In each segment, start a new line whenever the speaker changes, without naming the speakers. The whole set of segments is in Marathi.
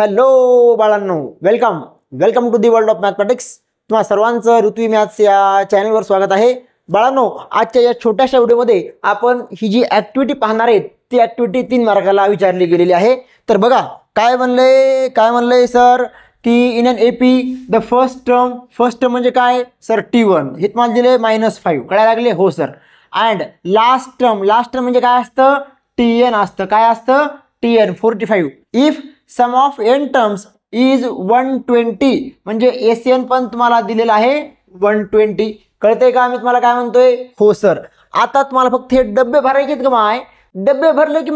हॅलो बाळांनो, welcome to the world of mathematics. तुम्हा सर्वांचं ऋतवी मॅथ्स या चॅनलवर स्वागत आहे। बाळांनो, आजच्या या छोट्याशा व्हिडिओमध्ये आपण ही जी ॲक्टिव्हिटी पाहणार आहेत ती ॲक्टिव्हिटी 3 मार्काला विचारली गेलेली आहे। तर बघा काय म्हणले सर की in an AP the first term म्हणजे काय सर T1 हे तुम्हाला दिले -5 कळायला लागले हो सर। अँड लास्ट टर्म म्हणजे काय असतं Tn असतं, काय असतं Tn 45। If sum of n terms is 120 म्हणजे SN पण तुम्हाला दिलेला आहे 120। कळतंय का मी तुम्हाला काय म्हणतोय हो सर। आता तुम्हाला फक्त हे डब्बे भरायचे आहेत का माय, डब्बे भरले की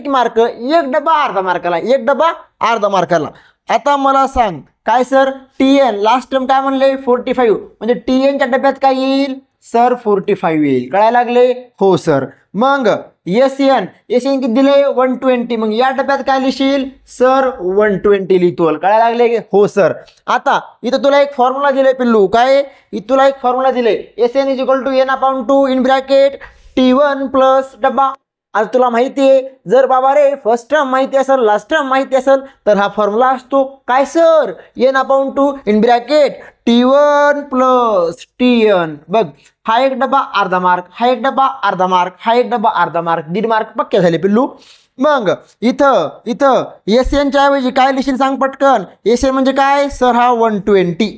मार्क, एक डब्बा अर्धा मार्काला। आता मला सांग काय सर Tn लास्ट टर्म काय म्हणले 45 म्हणजे Tn च्या डब्यात काय येईल सर 45 येईल, कळायला लागले हो सर। मग SN किती दिले 120 मग या डब्यात काय लिहिशील सर 120 लिहितो, कळायला लागले हो सर। आता इथं तुला एक फॉर्म्युला दिले पिल्लू, काय तुला एक फॉर्म्युला दिले SN = n/2 in bracket T1 plus डब्बा। आज तुला माहिती आहे जर बाबा रे फर्स्ट टर्म माहिती असेल लास्ट टर्म माहिती असेल तर हा फॉर्म्युला असतो काय sir n/2 in bracket T1 plus Tn। बघ हा एक डब्बा अर्धा मार्क, हा एक डब्बा अर्धा मार्क, हा एक डब्बा अर्धा मार्क, 1.5 मार्क पक्के झाले पिल्लू। मग इथं SN च्या ऐवजी काय लिहिशील सांग पटकन। SN म्हणजे काय सर हा 120,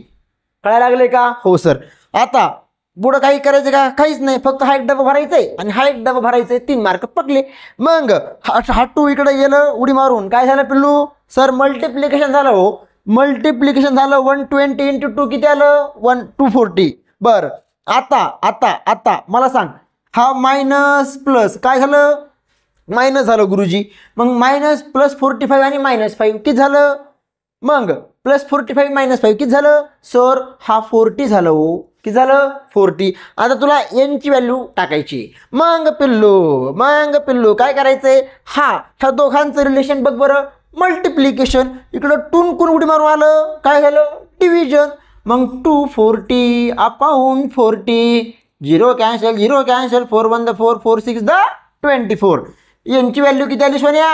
कळायला लागले का हो सर। आता पुढं काही करायचं का काहीच नाही, फक्त हा एक डबा भरायचा आहे आणि हा एक डबा भरायचा आहे, 3 मार्क पकले। मग हा 2 इकडे गेलं उडी मारून, काय झालं पिल्लू सर मल्टिप्लिकेशन झालं हो, मल्टिप्लिकेशन झालं 120 × 2 किती आलं 240। बर आता मला सांग हा मायनस प्लस काय झालं मायनस झालं गुरुजी। मग मायनस प्लस 45 आणि -5 किती झालं, मग प्लस 45 -5 किती झालं सर हा 40 झालं हो, किती झालं 40। आता तुला n ची व्हॅल्यू टाकायची। मग पिल्लू काय करायचंय ह्या दोघांचं रिलेशन बघ बरं, मल्टिप्लिकेशन इकडं 2 कुण उडी मारून आलं काय झालं डिव्हिजन। मग 240 अपॉन 40 0 कॅन्सल 4 1 4 4 6 24 यांची व्हॅल्यू किती आली सोन्या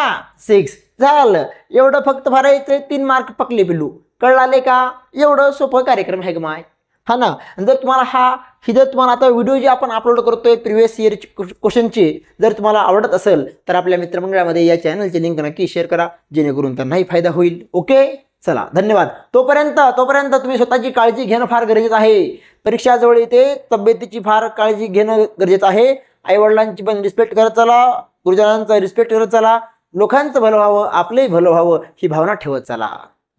6 झालं। एवढं फक्त भरायचं 3 मार्क पकले पिल्लू, कळाले का एवढं सोपं कार्यक्रम आहे का माय हा ना। जर तुम्हाला तुम्हाला आता व्हिडिओ जे आपण अपलोड करतोय प्रिव्हियस इयर क्वेश्चनचे जर तुम्हाला आवडत असेल तर आपल्या मित्रमंडळामध्ये या चॅनलची लिंक नक्की शेअर करा जेणेकरून त्यांनाही फायदा होईल। ओके चला धन्यवाद। तोपर्यंत तुम्ही स्वतःची काळजी घेणं फार गरजेचं आहे। परीक्षा जवळ येते, तब्येतीची फार काळजी घेणं गरजेचं आहे। आईवडिलांची पण रिस्पेक्ट करत चला, गुरुजनांचा रिस्पेक्ट करत चला, लोकांचं भलं व्हावं आपलंही भलं व्हावं ही भावना ठेवत चला।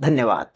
धन्यवाद।